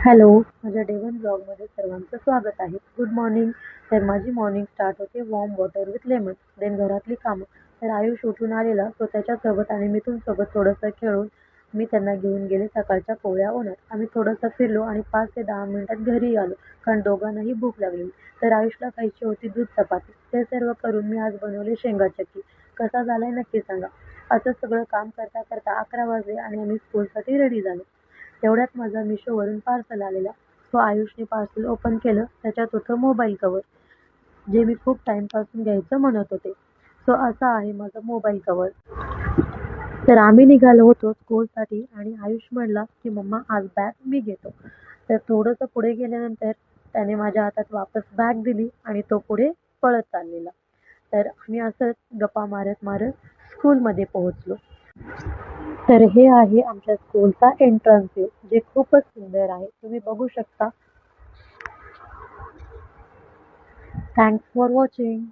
Hello, माझ्या day one ब्लॉगमध्ये सर्वांचं स्वागत आहे. Good morning. तर माझी मॉर्निंग स्टार्ट होते warm water with lemon. Then घरातली कामं. तर आयुष उठून आलेला, तो त्याच्यासोबत आणि मिथूनसोबत थोडंसं खेळून मी त्यांना घेऊन गेले सकाळच्या कोवळ्या उन्हात. आम्ही थोडंसं फिरलो आणि 5 ते 10 मिनिटात घरी आलो, कारण दोघांनाही भूक लागलेली. तर आयुषला खायची होती दूध चपाती. ते सर्व करून मी आज बनवले शेंगा चटणी. कसा झालाय नक्की सांगा. असं सगळं काम करता करता 11 वाजले आणि आम्ही स्कूलसाठी रेडी झालो. तेवढ्यात माझा मिशोवरून पार्सल आलेला. सो आयुषने पार्सल ओपन केलं. त्याच्यात होतं मोबाईल कव्हर, जे मी खूप टाईमपासून घ्यायचं म्हणत होते. सो असा आहे माझा मोबाईल कव्हर. तर आम्ही निघालो होतो स्कूलसाठी आणि आयुष म्हणला की मम्मा आज बॅग मी घेतो. तर थोडंसं पुढे गेल्यानंतर त्याने माझ्या हातात वापस बॅग दिली आणि तो पुढे पळत चाललेला. तर आम्ही असंच गप्पा मारत मारत स्कूलमध्ये पोहोचलो. तर हे आहे आमच्या स्कूलचा एंट्रन्स व्ह्यू, जे खूपच सुंदर आहे. तुम्ही बघू शकता. Thanks for watching.